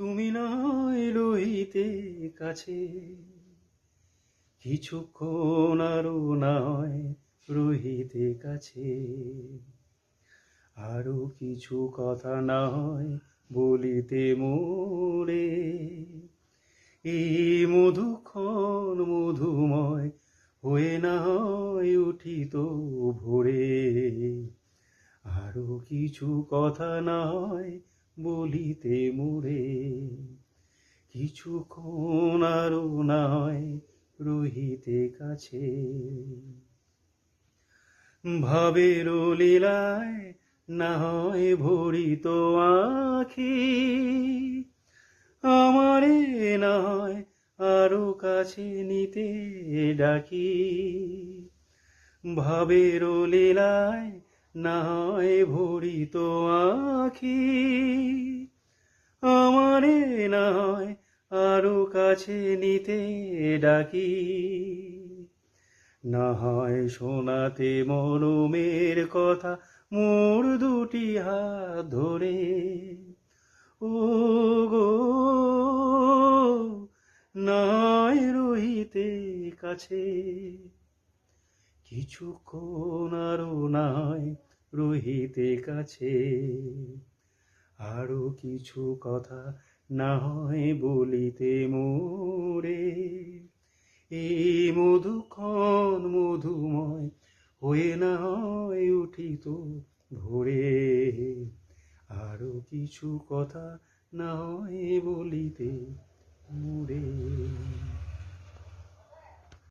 তুমি নয় রহিতে কাছে, কিছুক্ষণ আরো নয় রহিতে কাছে, আরো কিছু কথা নয় বলিতে মোরে, এই মধুক্ষণ মধুময় হয়ে না হয় উঠিত ভোরে, আরো কিছু কথা নয় বলিতে মোরে, কিছুক্ষণ আরো নয় রহিতে কাছে। ভাবের লীলায় না হয় ভরিত আখি, আমারে না হয় আরো কাছে নিতে ডাকি, ভাবের লীলায় না হয় ভরিত আখি, আমারে না হয় আরো কাছে নিতে ডাকি, না হয় শোনাতে মরমের কথা মোর দুটি হাত ধরে, ও গো নয় রহিতে কাছে, কিছুক্ষণ আরো নয় রহিতে কাছে, আরো কিছু কথা না হয় বলিতে মোরে, এই মধুক্ষণ মধুময় হয়ে না হয় উঠিত ভোরে, আরো কিছু কথা না হয় বলিতে মোরে।